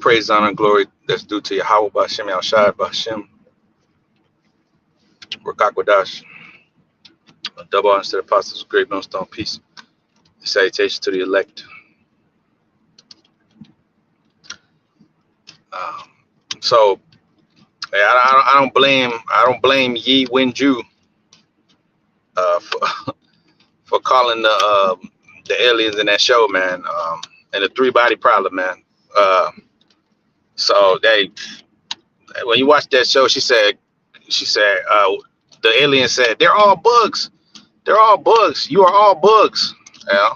praise, honor, and glory that's due to Yahweh Bashem, Yahshai Bashem, Rakakwadash, a double honor to the apostles of great millstone peace. Salutation to the elect. Um, so yeah, I don't blame Yi Wenju for for calling the aliens in that show, man, and the three body problem, man. Uh, so they when you watch that show, she said the alien said they're all bugs. They're all bugs. You are all bugs. You know,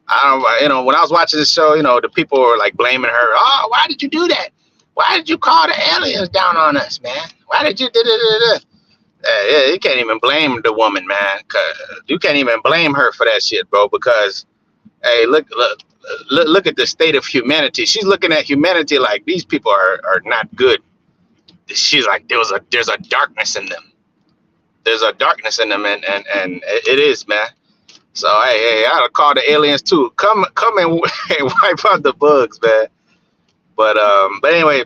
I don't. You know, when I was watching the show, you know, the people were like blaming her. Oh, why did you do that? Why did you call the aliens down on us, man? Why did you do that? Yeah, you can't even blame the woman, man. 'Cause you can't even blame her for that shit, bro. Because hey, look at the state of humanity. She's looking at humanity like these people are not good. She's like there's a darkness in them. There's a darkness in them, and it is, man. So hey, I'll call the aliens too. Come and wipe out the bugs, man. But anyway,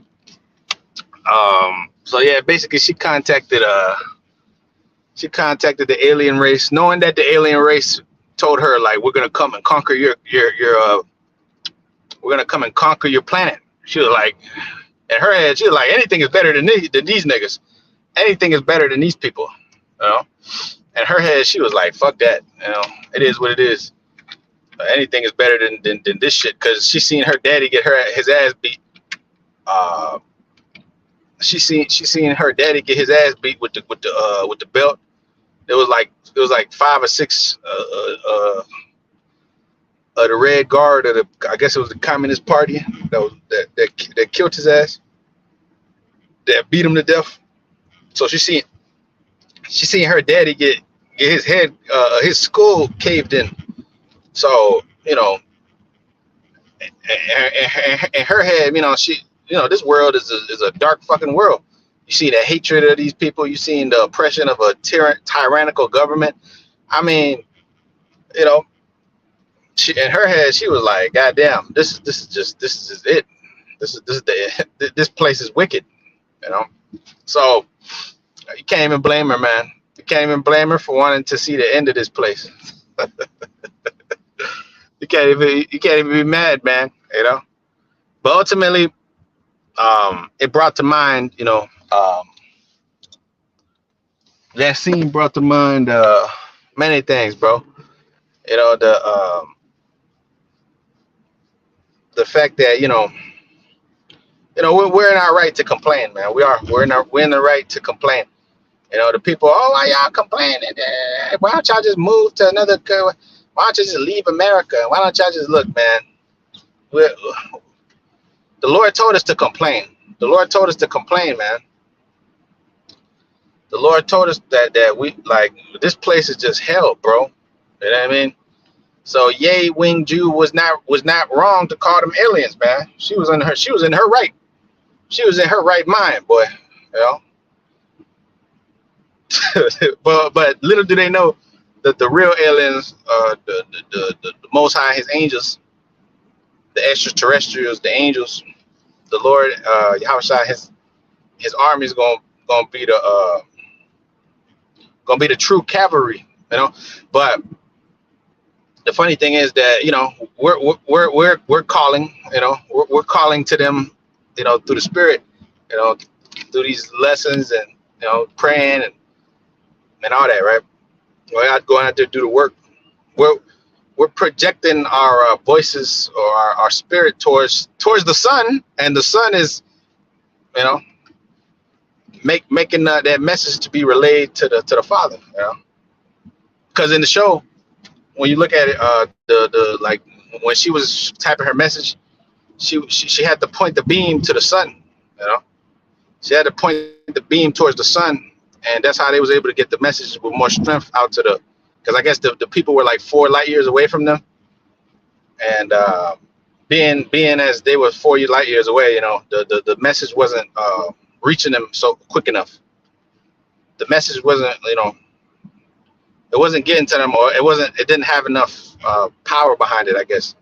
so yeah, basically she contacted the alien race, knowing that the alien race told her like we're gonna come and conquer your we're gonna come and conquer your planet. She was like, in her head, she was like, anything is better than these niggas. Anything is better than these people, you know. In her head, she was like, fuck that, you know. It is what it is. Anything is better than this shit, because she seen her daddy get his ass beat. She seen her daddy get his ass beat with the belt. It was like 5 or 6 of the Red Guard of I guess it was the Communist Party that killed his ass, that beat him to death. So she seen her daddy get his head his skull caved in. So you know, in her head, you know, this world is a dark fucking world. You see the hatred of these people. You seen the oppression of a tyrannical government. I mean, you know, in her head, she was like, "God damn, this is just it. This place is wicked," you know. So you can't even blame her, man. You can't even blame her for wanting to see the end of this place. You can't even be mad, man. You know. But ultimately, it brought to mind, you know, that scene brought to mind many things, bro. You know, the fact that we're in our right to complain, man. We're in the right to complain. You know, the people, oh, why y'all complaining? Why don't y'all just move to another? Why don't you just leave America? Why don't y'all just look, man? The Lord told us to complain. The Lord told us to complain, man. The Lord told us that we like this place is just hell, bro. You know what I mean? So Yi Wenju was not wrong to call them aliens, man. She was in her right. She was in her right mind, boy. You know. but little do they know that the real aliens, the Most High, His angels, the extraterrestrials, the angels, the Lord, Yahushua, his army is gonna be the true cavalry, you know. But the funny thing is that, you know, we're calling, you know, we're calling to them, you know, through the Spirit, you know, through these lessons and, you know, praying and all that, right? We're not going out there to do the work. We're projecting our voices or our spirit towards the sun, and the sun is, you know, making that message to be relayed to the Father, you know. Because in the show, when you look at it, the like when she was typing her message, she had to point the beam to the sun, you know. She had to point the beam towards the sun, and that's how they was able to get the message with more strength out to the. Because I guess the people were like 4 light years away from them, and being as they were 4 light years away, you know, the message wasn't reaching them so quick enough. The message wasn't, you know, it wasn't getting to them, or it didn't have enough power behind it, I guess.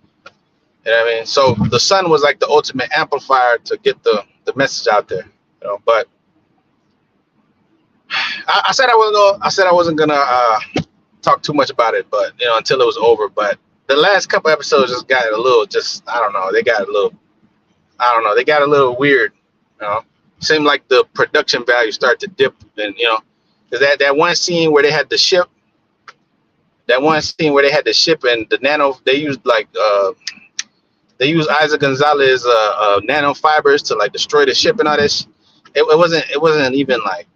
You know what I mean? So the sun was like the ultimate amplifier to get the message out there. You know, but I said I wasn't gonna talk too much about it, but until it was over. But the last couple episodes just got a little, just I don't know. They got a little, I don't know. They got a little weird. You know, seemed like the production value started to dip, and because that one scene where they had the ship, and the nano, they used like they used Isaac Gonzalez nanofibers to like destroy the ship and all this. It wasn't even like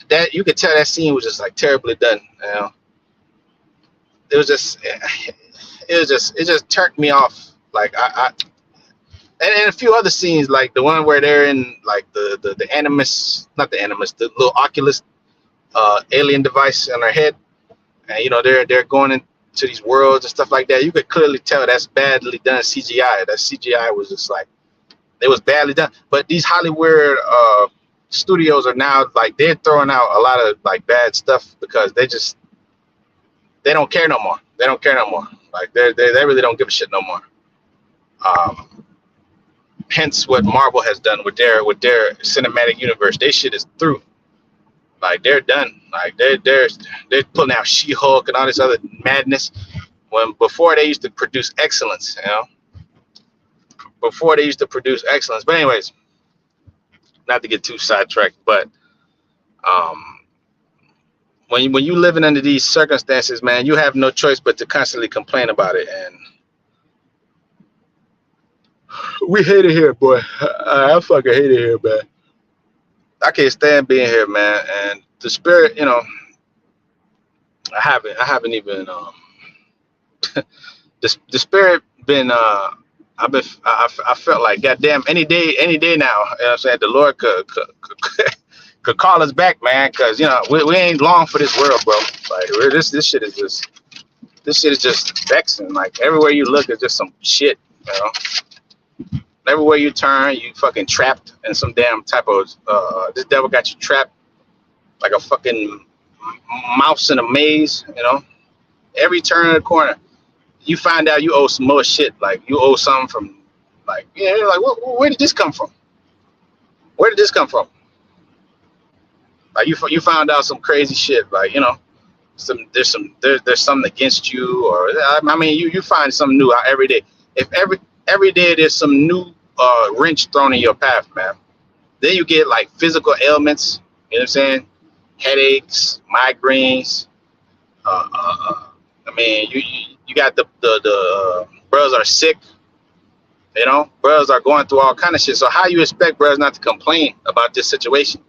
that. You could tell that scene was just like terribly done. It was just it just turned me off. Like and a few other scenes, like the one where they're in like the Animus, not the Animus, the little Oculus alien device on their head, and they're going into these worlds and stuff like that. You could clearly tell that's badly done CGI. That CGI was just like, it was badly done. But these Hollywood studios are now like, they're throwing out a lot of like bad stuff because they don't care no more. They don't care no more. Like they really don't give a shit no more. Hence what Marvel has done with their cinematic universe. They shit is through. Like they're done. Like they're pulling out She-Hulk and all this other madness. When before they used to produce excellence, Before they used to produce excellence. But anyways, not to get too sidetracked, but when you living under these circumstances, man, you have no choice but to constantly complain about it. And we hate it here, boy. I fucking hate it here, man. I can't stand being here, man. And the spirit, I haven't even the spirit been I felt like goddamn any day now. You know what I'm saying? The Lord could call us back, man, because we ain't long for this world, bro. Like this shit is just vexing. Like everywhere you look is just some shit, Everywhere you turn, you fucking trapped in some damn type of this devil got you trapped like a fucking mouse in a maze, Every turn of the corner, you find out you owe some more shit. Like you owe something from, like like where did this come from? Where did this come from? Like you found out some crazy shit. Like there's something against you, or I mean you find something new every day. If every day there's some new wrench thrown in your path, man. Then you get like physical ailments. You know what I'm saying? Headaches, migraines. I mean, you got the brothers are sick. Brothers are going through all kind of shit. So how you expect brothers not to complain about this situation?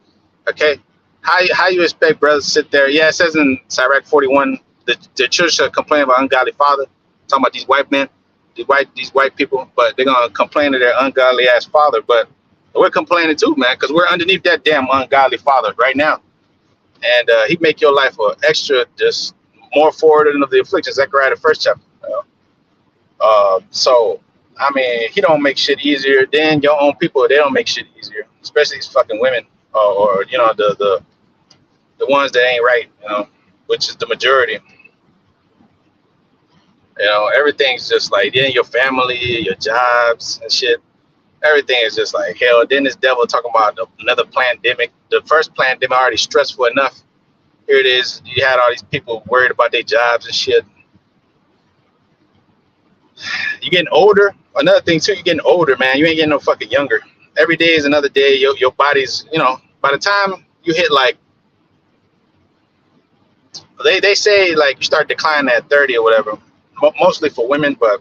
Okay, how you expect brothers to sit there? Yeah, it says in Sirach 41, the church should complain about ungodly father. Talking about these white men. These white people, but they're gonna complain to their ungodly ass father. But we're complaining too, man, because we're underneath that damn ungodly father right now, and he make your life extra, just more forward of the afflictions. Zechariah the first chapter. So I mean, he don't make shit easier. Then your own people, they don't make shit easier, especially these fucking women, or the ones that ain't right, which is the majority. Everything's just like, then your family, your jobs and shit. Everything is just like hell. Then this devil talking about another pandemic. The first pandemic already stressful enough. Here it is. You had all these people worried about their jobs and shit. You getting older. Another thing too, you getting older, man. You ain't getting no fucking younger. Every day is another day. Your body's, by the time you hit like, they say like you start declining at 30 or whatever. Mostly for women, but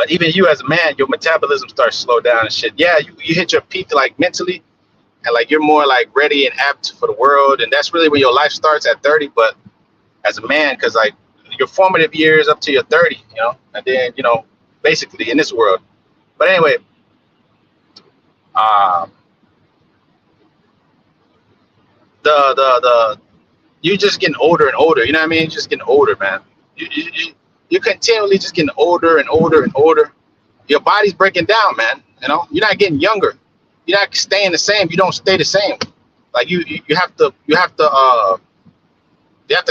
even you as a man, your metabolism starts to slow down and shit. Yeah, you hit your peak like mentally, and like you're more like ready and apt for the world, and that's really when your life starts at 30. But as a man, because like your formative years up to your 30, and then basically in this world. But anyway, the you're just getting older and older. You know what I mean? You're just getting older, man. You're continually just getting older and older and older. Your body's breaking down, man. You're not getting younger. You're not staying the same. You don't stay the same. Like you have to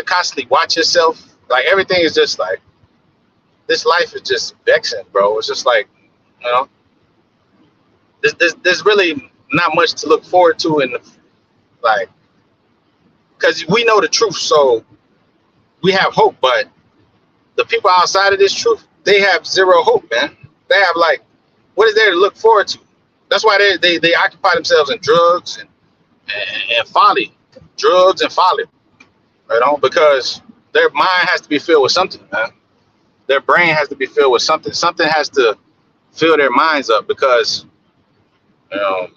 constantly watch yourself. Like everything is just like, this life is just vexing, bro. It's just like, you know, there's really not much to look forward to, in the, like, because we know the truth, so we have hope. But the people outside of this truth, they have zero hope, man. They have like, what is there to look forward to? That's why they occupy themselves in drugs and folly, drugs and folly, right on, because their mind has to be filled with something, man. Their brain has to be filled with something. Something has to fill their minds up, because you know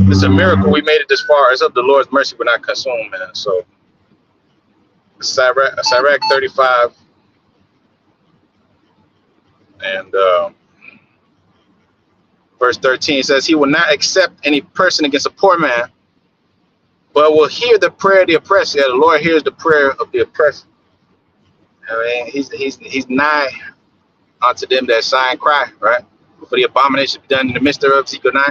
it's a miracle we made it this far. It's of the Lord's mercy we're not consumed, man. So Sirach 35 and verse 13 says, he will not accept any person against a poor man, but will hear the prayer of the oppressed. Yeah, the Lord hears the prayer of the oppressed. I mean, he's nigh unto them that sigh and cry, right? For the abomination be done in the midst thereof, Ezekiel 9.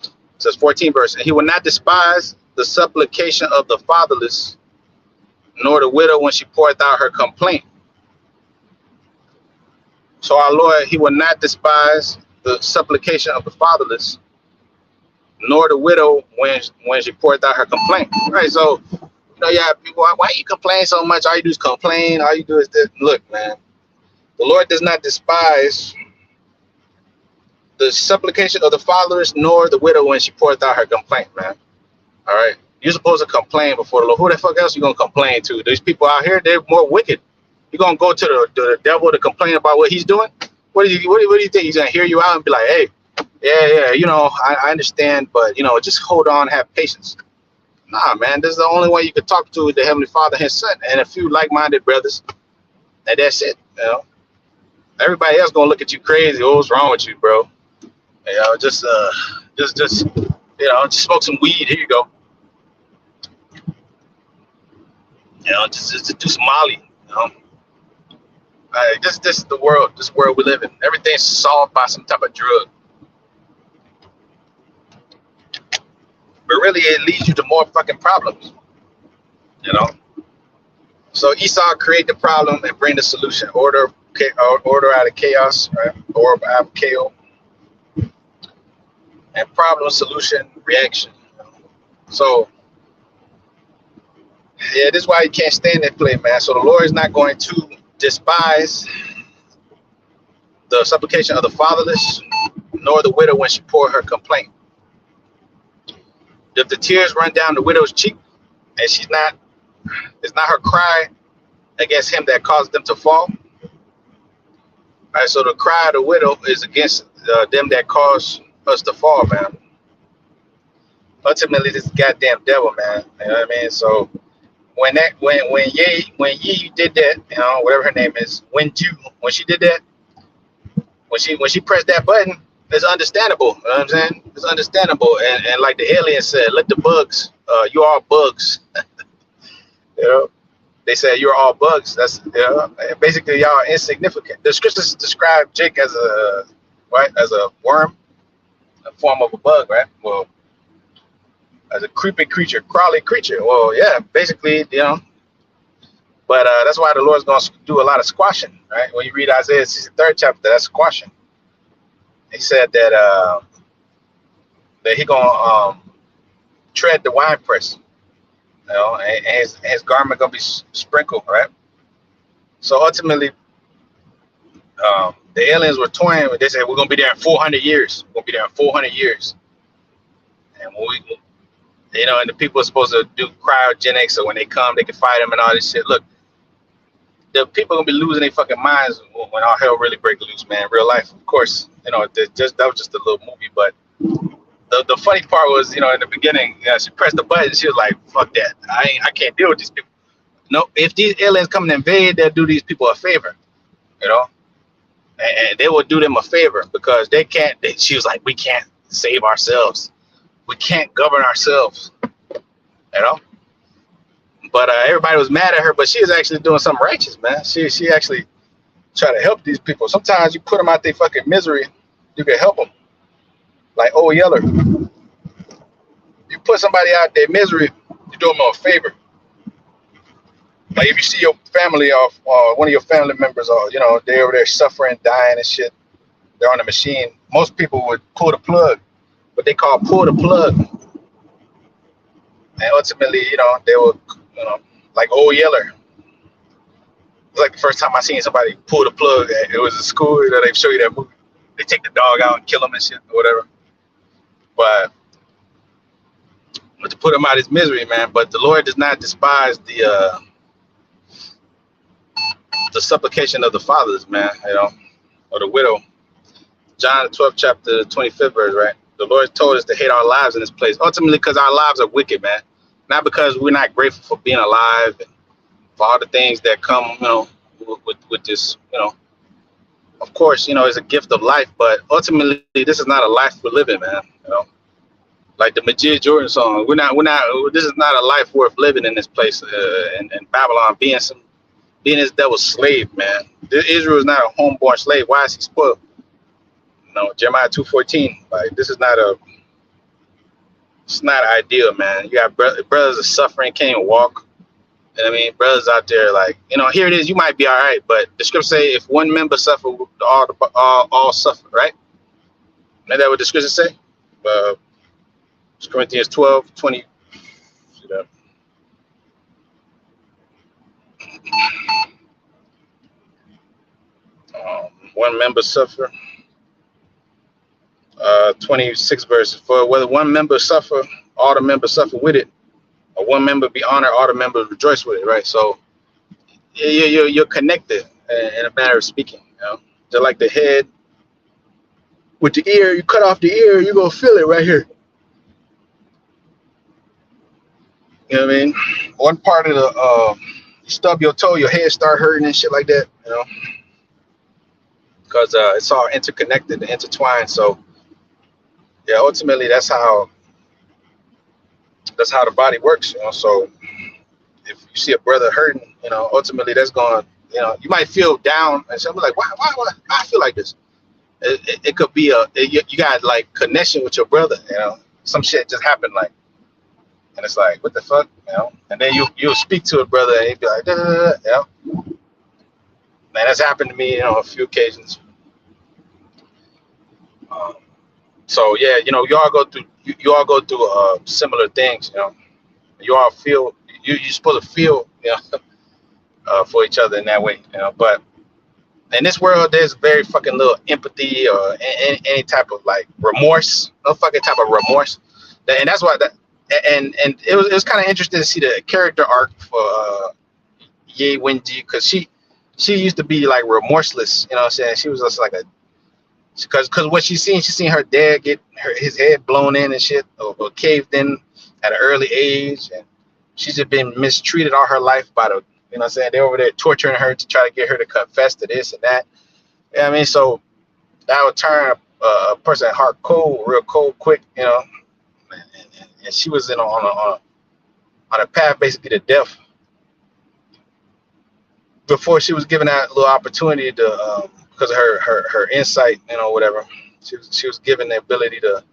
It says 14 verse, and he will not despise the supplication of the fatherless, nor the widow when she poureth out her complaint. So our Lord, he will not despise the supplication of the fatherless, nor the widow when she poureth out her complaint. Right? So, you know, yeah, people, why you complain so much? All you do is complain. All you do is this. Look, man, the Lord does not despise the supplication of the fatherless, nor the widow when she poureth out her complaint, man. All right? You're supposed to complain before the Lord. Who the fuck else you going to complain to? These people out here, they're more wicked. You're going to go to the devil to complain about what he's doing? What do you think? He's going to hear you out and be like, hey, yeah, you know, I understand, but, you know, just hold on, have patience. Nah, man, this is the only way you could talk to the Heavenly Father, his son, and a few like-minded brothers, and that's it, you know. Everybody else going to look at you crazy. Oh, what's wrong with you, bro? You know, just you know, just smoke some weed. Here you go. You know, just do some Molly. You know, this is the world. This world we live in. Everything's solved by some type of drug, but really it leads you to more fucking problems. You know. So Esau create the problem and bring the solution. Order out of chaos, right? Order out of chaos. And problem, solution, reaction. So, yeah, this is why you can't stand that play, man. So the Lord is not going to despise the supplication of the fatherless, nor the widow when she pour her complaint. If the tears run down the widow's cheek, and it's not her cry against him that caused them to fall. All right, so the cry of the widow is against them that caused us to fall, man. Ultimately, this goddamn devil, man. You know what I mean? So when Ye did that, you know, whatever her name is, Wenjie, when she did that, when she pressed that button, it's understandable. You know what I'm saying? It's understandable. And like the alien said, let the bugs, you all bugs. You know, they said you're all bugs. That's, you know, basically y'all insignificant. The scriptures describe Jake as a worm, a form of a bug, right? Well, as a creepy creature, crawly creature. Well, yeah, basically, you know. But that's why the Lord's going to do a lot of squashing, right? When you read Isaiah 63rd chapter, that's squashing. He said that he going to tread the winepress, you know, and his garment going to be sprinkled, right? So ultimately, the aliens were toying. They said, we're going to be there in 400 years. We're going to be there in 400 years. And when we, you know, and the people are supposed to do cryogenics, so when they come, they can fight them and all this shit. Look, the people are going to be losing their fucking minds when all hell really break loose, man. Real life, of course, you know, that was just a little movie. But the funny part was, you know, in the beginning, she pressed the button. She was like, fuck that. I can't deal with these people. No, if these aliens come and invade, they'll do these people a favor, you know. And they will do them a favor because they can't. She was like, we can't save ourselves. We can't govern ourselves, you know. But everybody was mad at her, but she was actually doing something righteous, man. She actually tried to help these people. Sometimes you put them out their fucking misery, you can help them. Like Old Yeller, you put somebody out their misery, you do them a favor. Like if you see your family or one of your family members, or they're over there suffering, dying and shit, they're on a machine. Most people would pull the plug, what they call pull the plug, and ultimately, they will, like Old Yeller. It was like the first time I seen somebody pull the plug. It was a school. They show you that movie. They take the dog out and kill him and shit or whatever. But to put him out of his misery, man. But the Lord does not despise the supplication of the fathers, man. Or the widow. John the 12th chapter, 25th verse, right? The Lord told us to hate our lives in this place. Ultimately, because our lives are wicked, man. Not because we're not grateful for being alive and for all the things that come, with this, of course, it's a gift of life, but ultimately, this is not a life we're living, man. Like the Majid Jordan song, this is not a life worth living in this place, in Babylon, being this devil's slave, man. Israel is not a homeborn slave. Why is he spoiled? Jeremiah 2:14. Like it's not ideal, man. You got brothers are suffering, can't even walk. And I mean, brothers out there, like, here it is. You might be all right, but the scripture say, if one member suffer, all suffer, right? Isn't that what the scripture say? Corinthians 12:20. One member suffer. 26 verses. For whether one member suffer, all the members suffer with it. Or one member be honored, all the members rejoice with it, right? So you're connected in a manner of speaking. Just like the head with the ear, you cut off the ear, you're gonna feel it right here. You know what I mean? One part of you stub your toe, your head start hurting and shit like that. Because it's all interconnected and intertwined. So yeah, ultimately that's how the body works. So if you see a brother hurting, ultimately that's going. You might feel down and something like, why I feel like this. It could be you got like connection with your brother. Some shit just happened, like, and it's like, what the fuck, and then you'll speak to a brother and he'd be like, man, that's happened to me, a few occasions. So yeah, you all go through similar things. You all feel you're supposed to feel for each other in that way. But in this world, there's very fucking little empathy or any type of like remorse, no fucking type of remorse. And that's why and it was kind of interesting to see the character arc for Wenjie, because she used to be like remorseless. You know what I'm saying? She was just like because what she's seen her dad get his head blown in and shit, or caved in at an early age, and she's just been mistreated all her life by the, what I'm saying, they're over there torturing her to try to get her to confess to this and that. I mean, so that would turn a person's heart cold, real cold, quick, and she was on a path basically to death before she was given that little opportunity to, because of her insight, whatever. She was given the ability to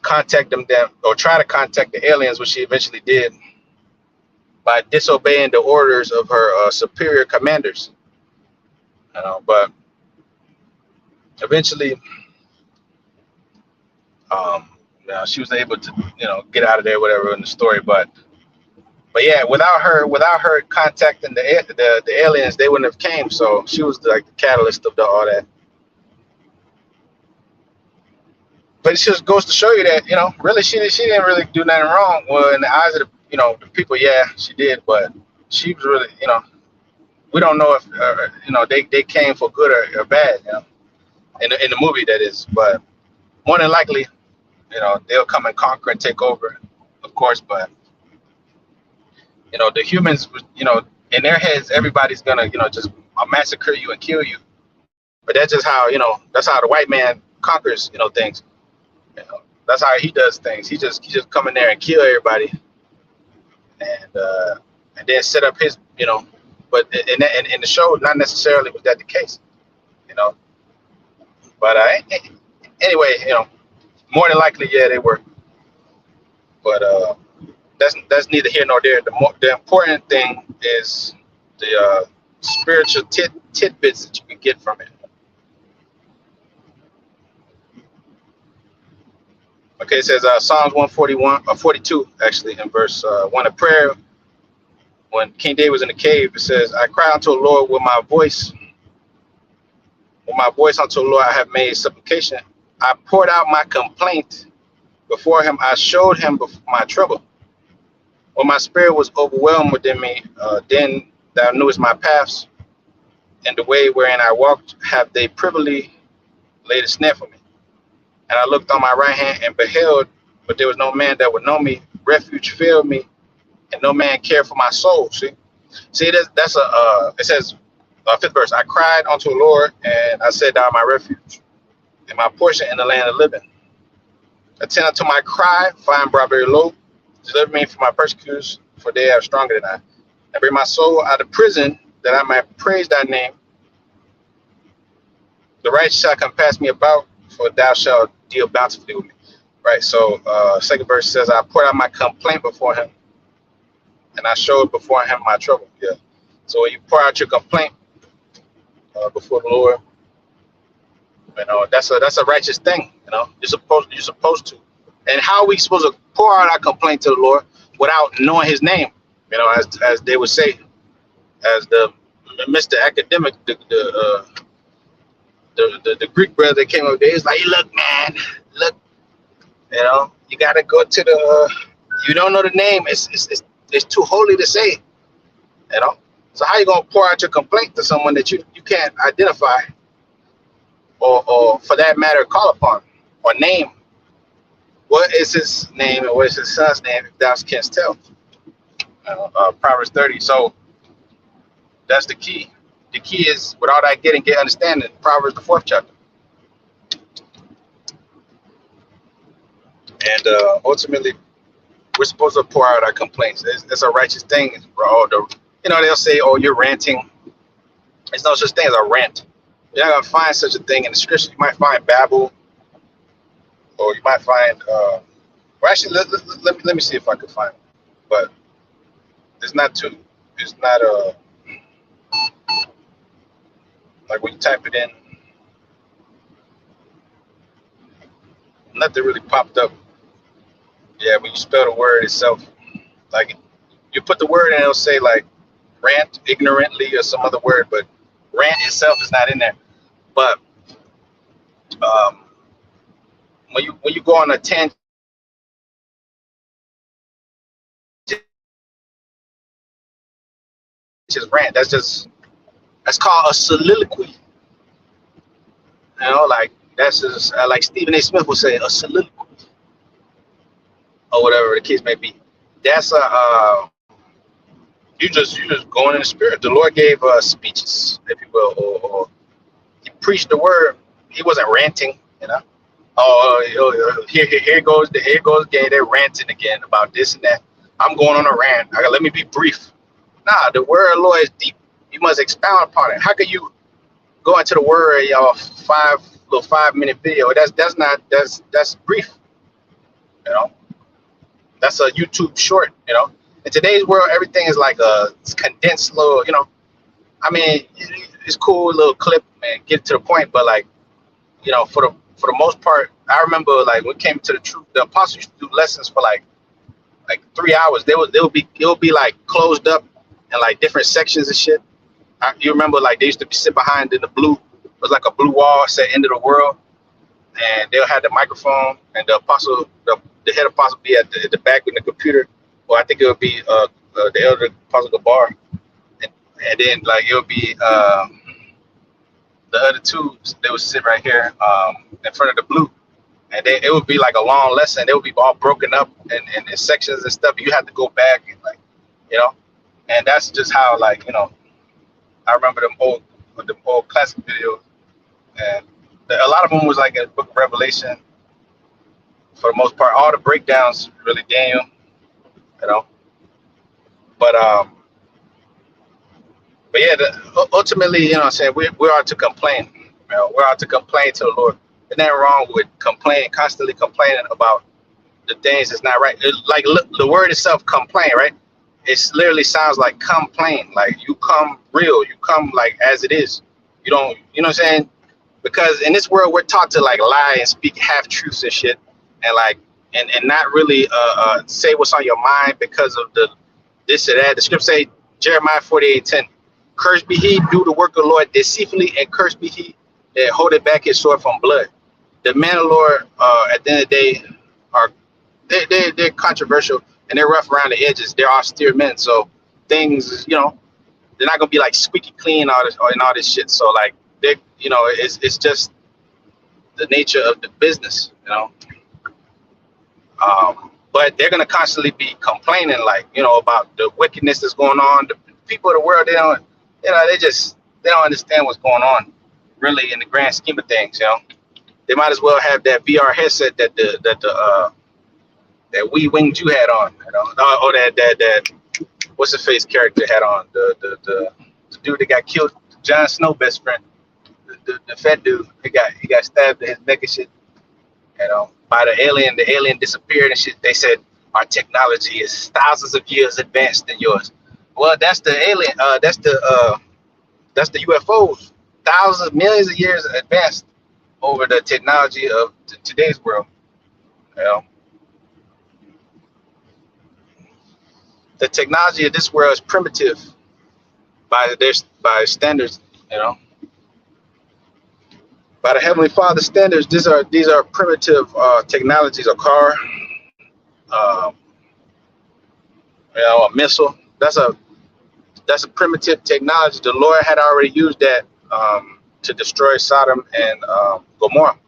contact them or try to contact the aliens, which she eventually did by disobeying the orders of her superior commanders. But eventually, she was able to, get out of there, whatever in the story. But yeah, without her contacting the aliens, they wouldn't have came. So she was like the catalyst of all that. But it just goes to show you that, really she didn't really do nothing wrong. Well, in the eyes of the people, yeah, she did. But she was really, we don't know if they came for good or bad, in the movie, that is. But more than likely, they'll come and conquer and take over, of course. But the humans, in their heads, everybody's gonna, just massacre you and kill you. But that's just how, that's how the white man conquers, things. That's how he does things. He just come in there and kill everybody, and then set up his, But in the show, not necessarily was that the case, But anyway, more than likely, yeah, they were. But that's neither here nor there. The important thing is the spiritual tidbits that you can get from it. Okay, it says Psalms 141 or 42 actually in verse 1 of prayer. When King David was in the cave, it says, "I cried unto the Lord with my voice. With my voice unto the Lord, I have made supplication. I poured out my complaint before him. I showed him my trouble. When my spirit was overwhelmed within me, then thou knewest my paths, and the way wherein I walked have they privily laid a snare for me. And I looked on my right hand and beheld, but there was no man that would know me. Refuge failed me, and no man cared for my soul." See, that's a. It says, fifth verse. "I cried unto the Lord, and I said, Thou my refuge, and my portion in the land of living. Attend unto my cry, for I am brought very low. Deliver me from my persecutors, for they are stronger than I. And bring my soul out of prison, that I might praise thy name. The righteous shall compass me about, for thou shalt deal bountifully with me." Right. So second verse says, "I poured out my complaint before him, and I showed before him my trouble." Yeah. So when you pour out your complaint before the Lord, that's a righteous thing. You're supposed to. And how are we supposed to pour out our complaint to the Lord without knowing His name? As they would say, as the Mr. Academic, the Greek brother that came up there, he's like, "Look, man, look, you gotta go to the. You don't know the name. It's too holy to say. So how you gonna pour out your complaint to someone that you can't identify, or for that matter, call upon or name? What is his name and what is his son's name if thou canst tell?" Proverbs 30. So that's the key. The key is, with all that getting, get understanding. Proverbs, the 4th chapter. And ultimately, we're supposed to pour out our complaints. It's a righteous thing. They'll say, "Oh, you're ranting." There's no such thing as a rant. You're not gonna find such a thing in the scriptures. You might find babble, or you might find. Well, actually, let me see if I can find it. But it's not too. It's not like when you type it in, nothing really popped up. Yeah, when you spell the word itself, like you put the word in, it'll say like rant ignorantly or some other word, but rant itself is not in there. But when you go on a tangent, just rant. That's called a soliloquy. Like that's just like Stephen A. Smith would say, a soliloquy, or whatever the case may be. That's you just going in the spirit. The Lord gave speeches, if you will, or He preached the word. He wasn't ranting, Oh, here goes again. They're ranting again about this and that. I'm going on a rant. Let me be brief. Nah, the word of the Lord is deep. You must expound upon it. How can you go into the word, 5-minute video? That's brief. That's a YouTube short. In today's world, everything is like a condensed little. I mean, it's cool, little clip, man, get to the point. But like, for the most part, I remember like when it came to the truth, the apostles used to do lessons for like 3 hours. It would be like closed up in like different sections and shit. You remember like they used to be sit behind in the blue. It was like a blue wall said "End of the World," and they'll have the microphone, and the head apostle be at the back with the computer. Or I think it would be the elder apostle Gabar, and then like it would be the other two. They would sit right here in front of the blue, and then it would be like a long lesson. They would be all broken up in sections and stuff. You have to go back and and that's just how I remember them old classic videos, and a lot of them was like a Book of Revelation. For the most part, all the breakdowns really Daniel, But yeah, ultimately, what I'm saying, we are to complain. We're out to complain to the Lord. There's nothing wrong with constantly complaining about the things that's not right. Like the word itself, complain, right? It literally sounds like come plain, like you come real, you come like as it is. You don't, you know what I'm saying? Because in this world, we're taught to like lie and speak half truths and shit, and like and not really say what's on your mind because of the this or that. The script say Jeremiah 48:10, cursed be he do the work of the Lord deceitfully, and cursed be he that holdeth back his sword from blood. The men of the Lord, at the end of the day, are they're controversial and they're rough around the edges. They're austere men, so things, you know, they're not gonna be like squeaky clean and all this shit. So like they, you know, it's just the nature of the business, you know. But they're gonna constantly be complaining, like, you know, about the wickedness that's going on. The people of the world, they don't, you know, they don't understand what's going on, really, in the grand scheme of things. You know, they might as well have that VR headset that that Wenjie had on, you know, or that what's the face character had on, the dude that got killed, Jon Snow best friend, the fat dude, he got stabbed in his neck and shit, you know, by the alien. The alien disappeared and shit. They said our technology is thousands of years advanced than yours. Well, that's the alien. That's the UFOs. Thousands, millions of years advanced over the technology of today's world. You know, the technology of this world is primitive by standards. You know, by the Heavenly Father standards, these are primitive technologies. A car, um, you know, a missile. That's a primitive technology. The Lord had already used that to destroy Sodom and Gomorrah.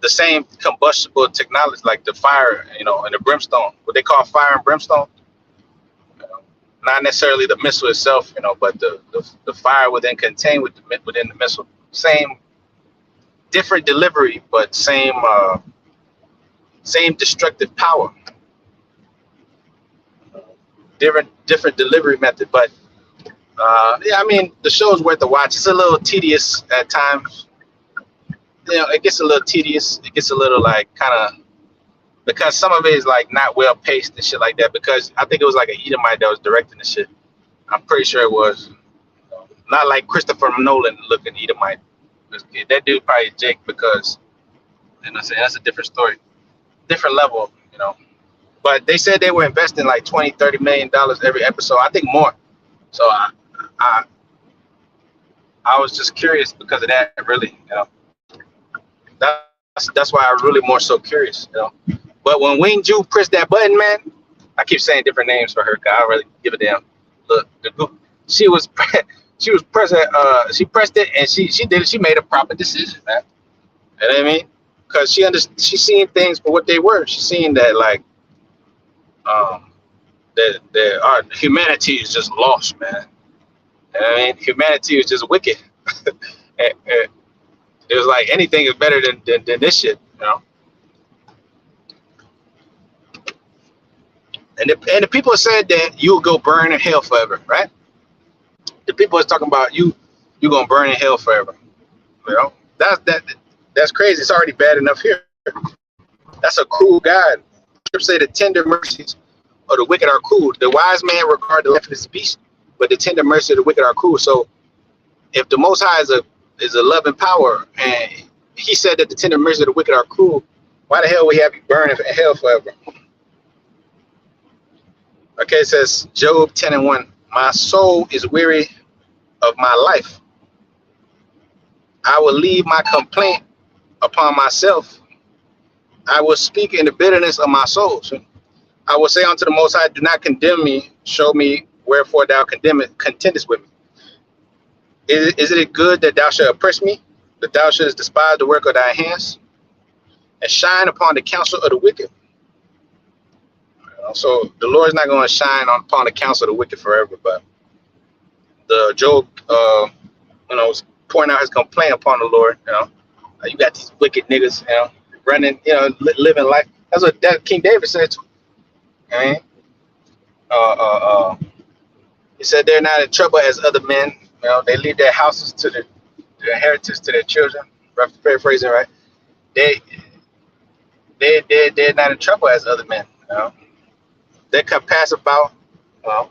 The same combustible technology, like the fire, you know, and the brimstone. What they call fire and brimstone. You know, not necessarily the missile itself, you know, but the fire within contained within the missile. Same, different delivery, but same destructive power. Different delivery method, but yeah, I mean, the show's worth a watch. It's a little tedious at times. You know, it gets a little tedious. It gets a little like kind of, because some of it is like not well paced and shit like that. Because I think it was like an Edomite that was directing the shit. I'm pretty sure it was. Not like Christopher Nolan looking Edomite. That dude probably Jake, because, you know, that's a different story, different level, you know. But they said they were investing like $20-30 million every episode. I think more. So I was just curious because of that, really, you know. That's why I was really more so curious, you know. But when Wenjie pressed that button, man, I keep saying different names for her because I don't really give a damn. Look, she was pressing. She pressed it and she did it. She made a proper decision, man. You know what I mean? Because she seen things for what they were. She seen that like that our humanity is just lost, man. You know what I mean? Humanity is just wicked. and it was like anything is better than this shit, you know. And the people said that you will go burn in hell forever, right? The people is talking about you gonna burn in hell forever. You know, that's crazy. It's already bad enough here. That's a cruel God. Scripture say the tender mercies of the wicked are cruel. The wise man regard the life of his beast, but the tender mercy of the wicked are cruel. So if the Most High is a loving power, and he said that the tender mercy of the wicked are cruel, why the hell would he have you burn in hell forever? Okay, it says Job 10:1. My soul is weary of my life. I will leave my complaint upon myself. I will speak in the bitterness of my soul. So I will say unto the Most High, do not condemn me. Show me wherefore thou contendest with me. Is it good that thou shalt oppress me, that thou shouldest despise the work of thy hands, and shine upon the counsel of the wicked? So the Lord is not going to shine upon the counsel of the wicked forever, but the Job, you know, was pouring out his complaint upon the Lord. You know, you got these wicked niggas, you know, running, you know, living life. That's what King David said too. I mean, he said they're not in trouble as other men. You know, they leave their houses to their inheritance to their children. Paraphrasing, right? They're not in trouble as other men. You know, they can pass about Well,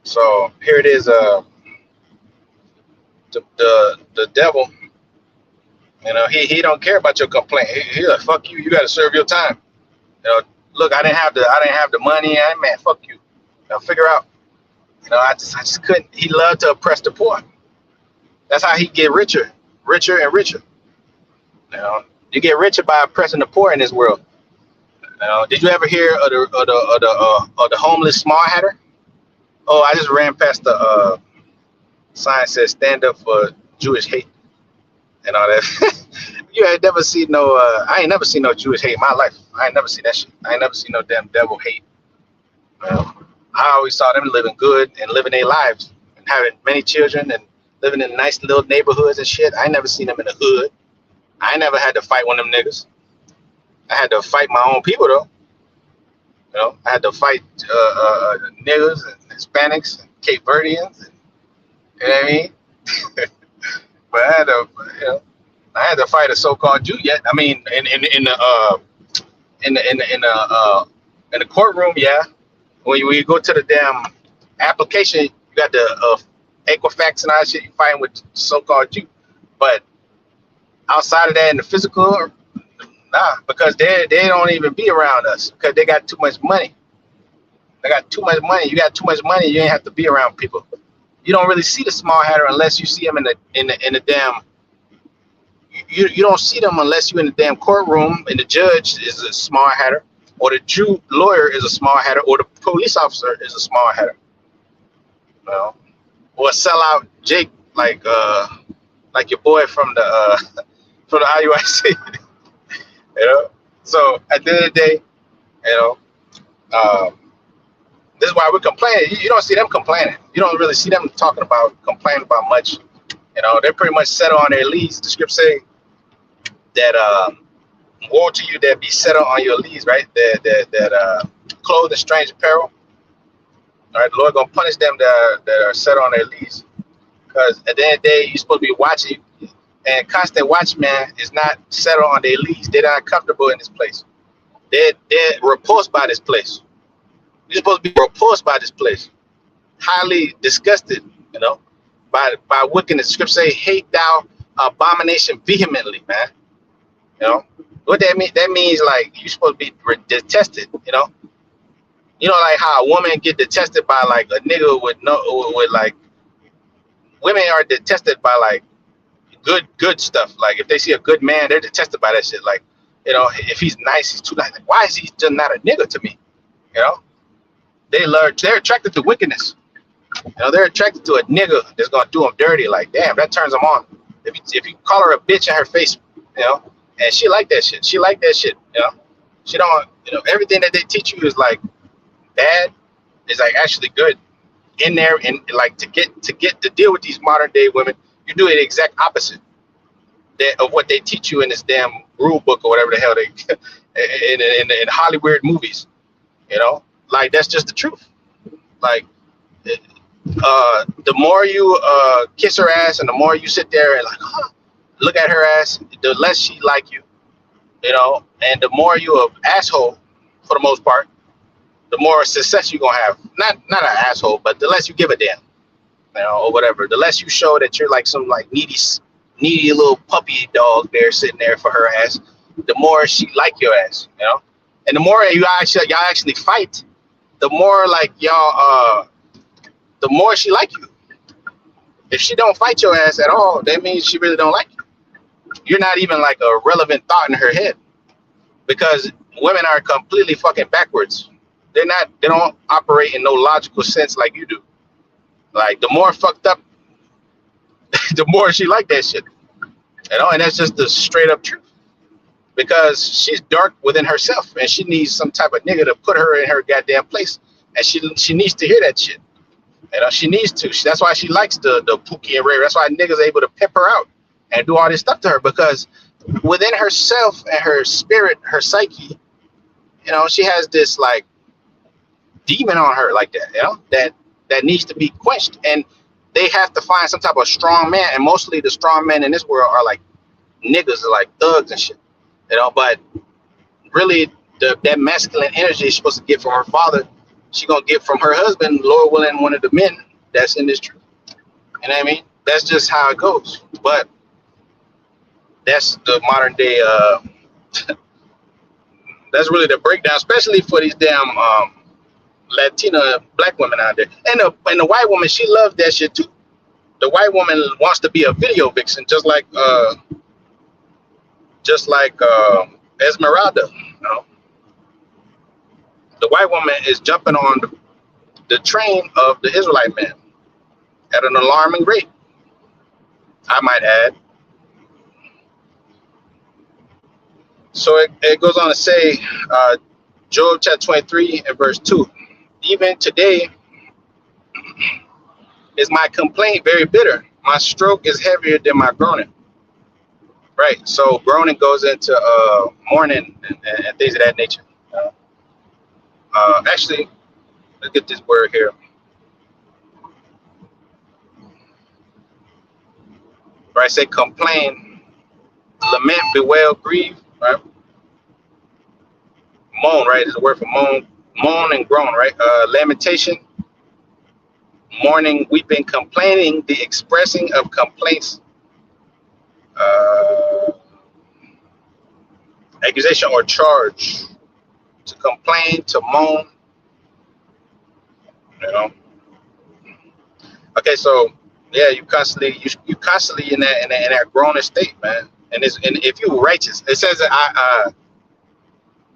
so here it is. The devil. He don't care about your complaint. He like, fuck you. You got to serve your time. Look, I didn't have the money. Man, fuck you. Figure out. I just couldn't. He loved to oppress the poor. That's how he get richer, richer and richer. You get richer by oppressing the poor in this world. Did you ever hear of the homeless small hatter? Oh, I just ran past the sign that says "Stand up for Jewish hate" and all that. You ain't never seen no. I ain't never seen no Jewish hate in my life. I ain't never seen that shit. I ain't never seen no damn devil hate. I always saw them living good and living their lives and having many children and living in nice little neighborhoods and shit. I ain't never seen them in the hood. I ain't never had to fight one of them niggas. I had to fight my own people though. I had to fight niggas and Hispanics and Cape Verdeans. And, you know what I mean? But I had to fight a so-called Jew yet. I mean, in the courtroom, yeah. When you go to the damn application, you got the Equifax and all that shit. You fighting with so-called Jew, but outside of that, in the physical, nah, because they don't even be around us because they got too much money. They got too much money. You got too much money. You ain't have to be around people. You don't really see the small hatter unless you see them in the damn. You don't see them unless you're in the damn courtroom and the judge is a small hatter, or the Jew lawyer is a small hatter, or the police officer is a small hatter. Or a sellout Jake like your boy from the from the IUIC. So at the end of the day, this is why we're complaining. You don't see them complaining. You don't really see them complaining about much. They're pretty much settled on their leads. The script say that woe to you that be settled on your leads, right? That clothe in strange apparel. All right, the Lord gonna punish them that are settled on their leads. Because at the end of the day, you're supposed to be watching, and constant watchman is not settled on their leads. They're not comfortable in this place. They're repulsed by this place. You're supposed to be repulsed by this place, highly disgusted, by wickedness. The scripture say, "Hate thou abomination vehemently," man. What that mean? That means like you're supposed to be detested. Like how a woman get detested by like a nigga with like women are detested by like good stuff. Like if they see a good man, they're detested by that shit. Like if he's nice, he's too nice. Like, why is he just not a nigga to me? They're attracted to wickedness. They're attracted to a nigga that's gonna do them dirty. Like, damn, that turns them on. If you call her a bitch in her face, and she like that shit. She like that shit. She don't. Everything that they teach you is like bad. Is like actually good in there, and like to deal with these modern day women, you do the exact opposite of what they teach you in this damn rule book or whatever the hell they in Hollywood movies. Like that's just the truth. Like the more you kiss her ass and the more you sit there and like look at her ass, the less she like you, and the more you an asshole for the most part, the more success you're gonna have. Not an asshole, but the less you give a damn, or whatever. The less you show that you're like some like needy little puppy dog there sitting there for her ass, the more she like your ass, and the more y'all actually fight, the more like the more she like you. If she don't fight your ass at all, that means she really don't like you. You're not even like a relevant thought in her head, because women are completely fucking backwards. They don't operate in no logical sense like you do. Like the more fucked up, the more she like that shit. And that's just the straight up truth. Because she's dark within herself and she needs some type of nigga to put her in her goddamn place. And she needs to hear that shit. She needs to. That's why she likes the Pookie and Ray. That's why niggas are able to pimp her out and do all this stuff to her, because within herself and her spirit, her psyche, she has this like demon on her like that, that needs to be quenched. And they have to find some type of strong man. And mostly the strong men in this world are like niggas, are like thugs and shit, but really that masculine energy is supposed to get from her father she gonna get from her husband, Lord willing, one of the men that's in this truth. You know what I mean? That's just how it goes. But that's the modern day. That's really the breakdown, especially for these damn Latina black women out there. And the white woman, she loves that shit too. The white woman wants to be a video vixen, just like Esmeralda. You know, the white woman is jumping on the train of the Israelite man at an alarming rate, I might add. So it goes on to say, Job chapter 23 and verse 2. Even today is my complaint very bitter. My stroke is heavier than my groaning. Right. So groaning goes into mourning and things of that nature. Actually, let's get this word here. Right. Say complain, lament, bewail, grieve. Right. Moan. Right. Is a word for moan. Moan and groan. Right. Lamentation. Mourning, weeping, complaining, the expressing of complaints, accusation or charge, to complain, to moan, you know. Okay, so yeah, you constantly in that groaning state, man. And if you were righteous, it says that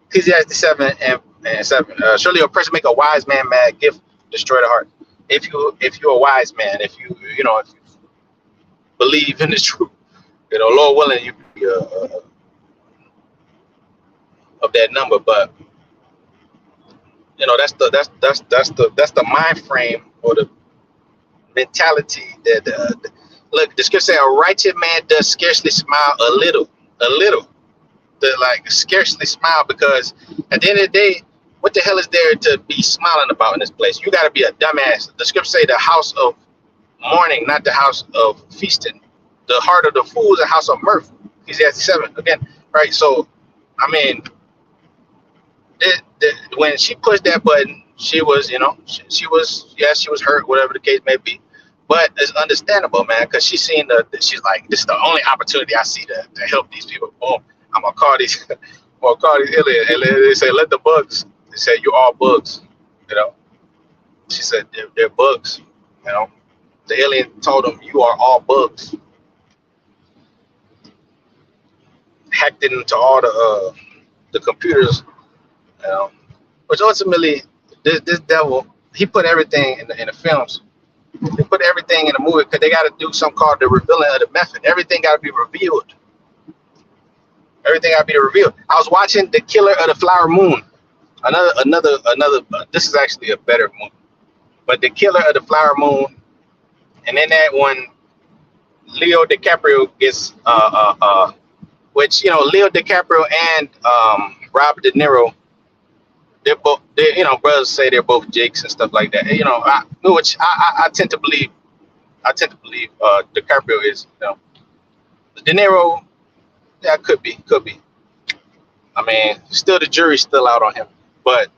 Ecclesiastes 7:7. Surely a person make a wise man mad, gift destroy the heart. If you're a wise man, if you believe in the truth, Lord willing, you be of that number. But that's the mind frame or the mentality that look. The scripture say a righteous man does scarcely smile a little, scarcely smile, because at the end of the day, what the hell is there to be smiling about in this place? You got to be a dumbass. The scripture say the house of mourning, not the house of feasting. The heart of the fool is a house of mirth. Ecclesiastes 7 again, right? So, I mean, when she pushed that button, she was, she was hurt, whatever the case may be. But it's understandable, man, because she's she's like, this is the only opportunity I see to help these people. Boom, I'm gonna call these, aliens, and they say, let the bugs. They said, you're all bugs, She said, they're bugs, The alien told them, you are all bugs. Hacked it into all the computers, Which ultimately, this devil, he put everything in the films. He put everything in the movie because they got to do something called the revealing of the method. Everything got to be revealed. Everything got to be revealed. I was watching The Killer of the Flower Moon. Another. This is actually a better movie, but The Killer of the Flower Moon, and in that one, Leo DiCaprio gets which Leo DiCaprio and Robert De Niro, they're both brothers say they're both Jakes and stuff like that. Which I tend to believe. DiCaprio is De Niro. Yeah, could be. I mean, still the jury's still out on him. But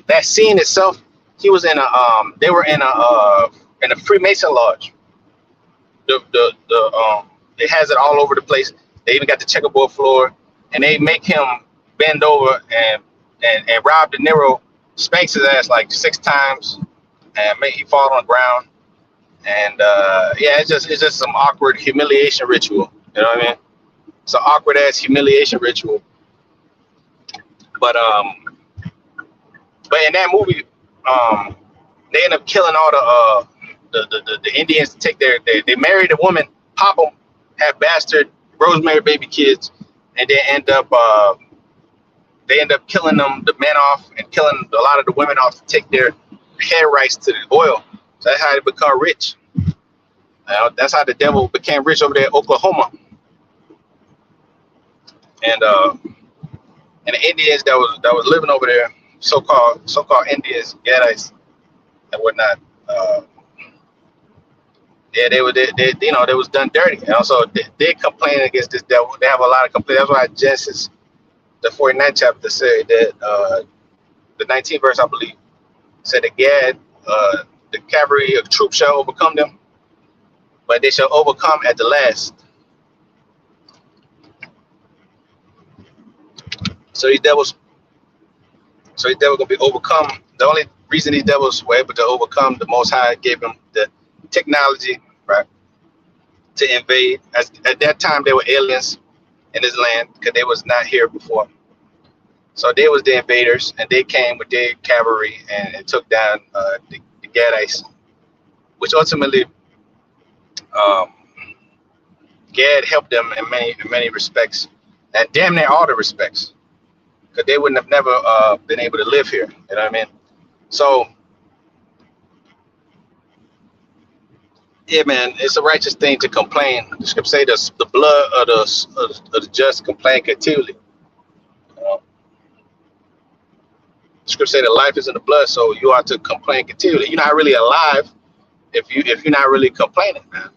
that scene itself, he was in they were in a Freemason lodge. It has it all over the place. They even got the checkerboard floor, and they make him bend over and Rob De Niro spanks his ass like 6 times and make he fall on the ground. And it's just some awkward humiliation ritual. You know what I mean? It's an awkward ass humiliation ritual. But in that movie, they end up killing all the Indians to take they married a woman, pop them, have bastard Rosemary baby kids, and they end up killing the men off and killing a lot of the women off to take their head rights to the oil. So that's how they become rich. That's how the devil became rich over there in Oklahoma. And the Indians that was living over there, so-called Indians, Gadites, and whatnot, Yeah, they was done dirty. And also they complaining against this devil. They have a lot of complaints. That's why Genesis, the 49th chapter, said that the 19th verse, I believe, said that Gad, the cavalry of troops shall overcome them, but they shall overcome at the last. So these devils, gonna be overcome. The only reason these devils were able to overcome, the Most High gave them the technology, right, to invade. As at that time, they were aliens in this land because they was not here before. So they was the invaders, and they came with their cavalry and took down the Gadites, which ultimately um, Gad helped them in many respects, and damn near all the respects, because they wouldn't have never been able to live here. You know what I mean? So yeah, man, it's a righteous thing to complain. The scripture say the blood of the just complain continually. Uh, the scripture say that life is in the blood, so you ought to complain continually. You're not really alive if you're not really complaining, man.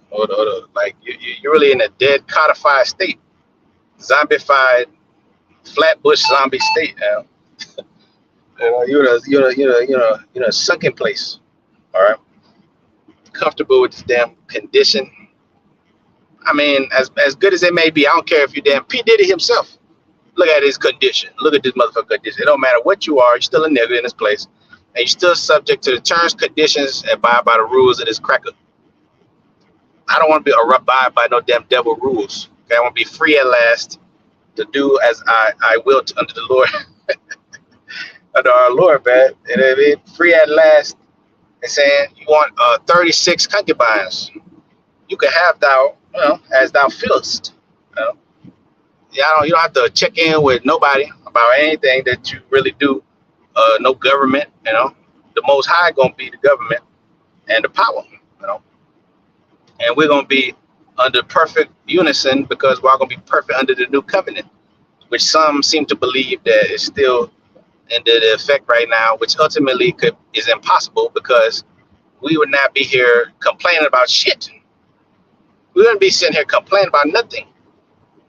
Like you're really in a dead, codified state, zombified, flatbush zombie state now. You're in a sunken place. All right, comfortable with this damn condition. I mean, as good as it may be, I don't care if you damn P Diddy himself. Look at his condition. Look at this motherfucker condition. It don't matter what you are, you're still a nigga in this place, and you're still subject to the terms, conditions, and abide by the rules of this cracker. I don't want to be abide by no damn devil rules. Okay, I want to be free at last to do as I will under the Lord, under our Lord, man. You know what I mean? Free at last. And saying you want 36 concubines, you can have thou, as thou feelest. You know? Yeah, you don't have to check in with nobody about anything that you really do. No government, the Most High gonna be the government and the power, and we're gonna be under perfect unison because we're gonna be perfect under the new covenant, which some seem to believe that is still in the effect right now, which ultimately is impossible because we would not be here complaining about shit. We wouldn't be sitting here complaining about nothing.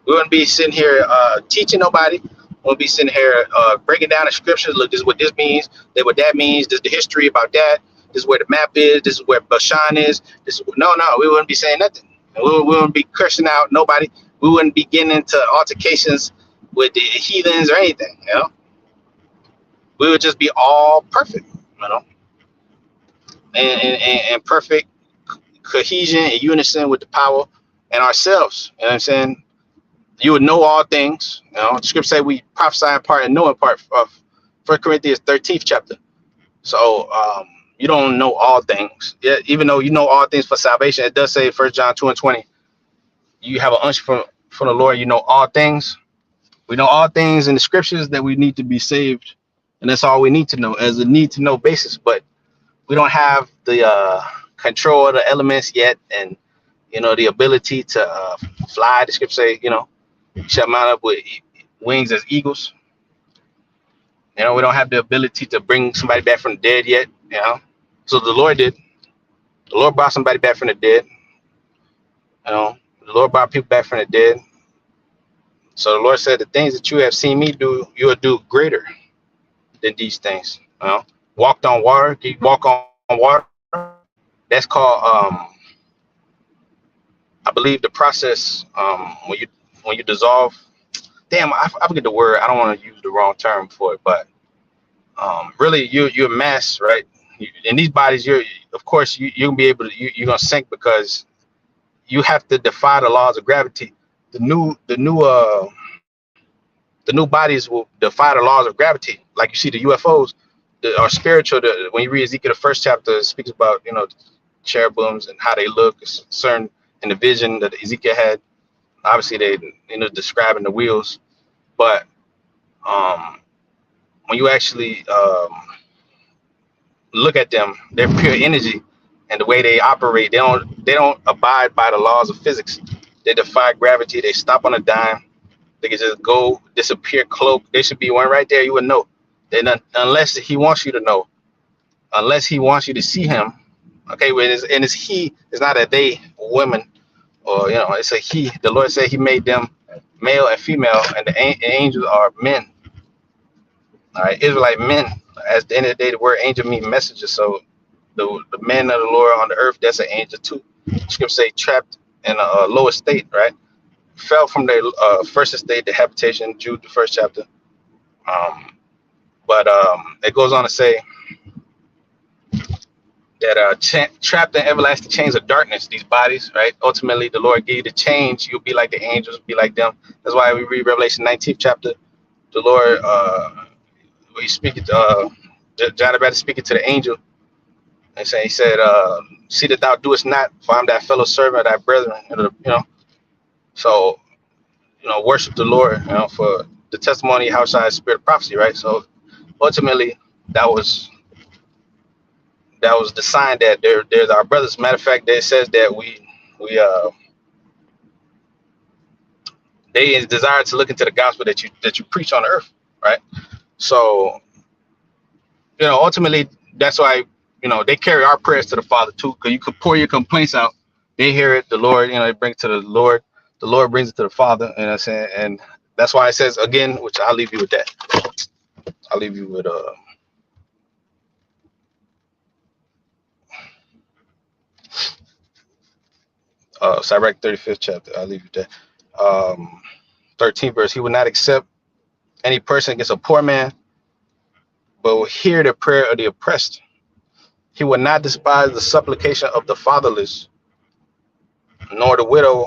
We wouldn't be sitting here teaching nobody. We wouldn't be sitting here breaking down the scriptures. Look, this is what this means. That what that means. This is the history about that. This is where the map is. This is where Bashan is. No. We wouldn't be saying nothing. We wouldn't be cursing out nobody. We wouldn't be getting into altercations with the heathens or anything. We would just be all perfect. And perfect cohesion and unison with the power and ourselves. You know what I'm saying? You would know all things. The scripture say we prophesy in part and know in part of 1 Corinthians 13th chapter. So you don't know all things. Yeah, even though you know all things for salvation, it does say 1 John 2:20. You have an unction from the Lord, you know all things. We know all things in the scriptures that we need to be saved. And that's all we need to know as a need to know basis. But we don't have the control of the elements yet, and the ability to fly. The scripture say, shall mount up with wings as eagles. We don't have the ability to bring somebody back from the dead yet. So the Lord did. The Lord brought somebody back from the dead. The Lord brought people back from the dead. So the Lord said, the things that you have seen me do, you will do greater than these things. Walked on water. You walk on water. That's called, I believe, the process when you dissolve. Damn, I forget the word. I don't want to use the wrong term for it, but really, you're mass, right? In these bodies, of course you'll be able to you're gonna sink because you have to defy the laws of gravity. The new bodies will defy the laws of gravity, like you see the UFOs. Are spiritual. When you read Ezekiel, the first chapter, it speaks about cherubims and how they look. It's certain in the vision that Ezekiel had. Obviously, they describing the wheels, but when you actually look at them, they're pure energy, and the way they operate, they don't abide by the laws of physics. They defy gravity. They stop on a dime. They can just go disappear, cloak. There should be one right there. You would know. Then unless he wants you to know, unless he wants you to see him, Okay, well, it's he. It's not a they, women, or it's a he. The Lord said He made them male and female, and the angels are men. All right, Israelite men. At the end of the day, the word angel means messenger. So the men of the Lord on the earth, that's an angel too. Scripture say trapped in a lower state, right? Fell from their first estate, the habitation, Jude, the first chapter. But it goes on to say that trapped in everlasting chains of darkness, these bodies, right? Ultimately, the Lord gave you the change. You'll be like the angels, be like them. That's why we read Revelation 19th chapter. The Lord, we speaking to John the Baptist speaking to the angel, and saying, He said, "See that thou doest not, for I'm thy fellow servant, thy brethren." So worship the Lord, for the testimony outside the spirit of prophecy, right? So ultimately, that was the sign that there's our brothers. Matter of fact, it says that we they desire to look into the gospel that you preach on earth, right? So ultimately, that's why they carry our prayers to the Father too, because you could pour your complaints out, they hear it, the Lord, they bring it to the Lord, the Lord brings it to the Father, what I'm saying, and that's why it says again, which I'll leave you with that. I'll leave you with Sirach 35th chapter. I'll leave you there. 13th verse. He will not accept any person against a poor man, but will hear the prayer of the oppressed. He will not despise the supplication of the fatherless, nor the widow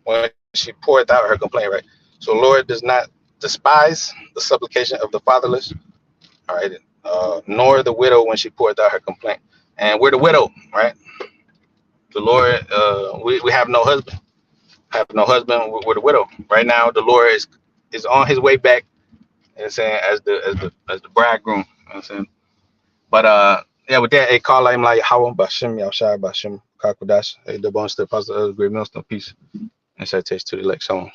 when she poureth out her complaint, right? So Lord does not despise the supplication of the fatherless, all right, nor the widow when she poureth out her complaint. And we're the widow, right? The Lord, we have no husband. Have no husband. We're the widow. Right now, the Lord is on His way back, and saying as the bridegroom. You know what I'm saying, but yeah, with that, a call him like Hawam Bashim Yashai Bashim Kakudash, a the bones to the pastor of the great millstone peace and citation to the elect. So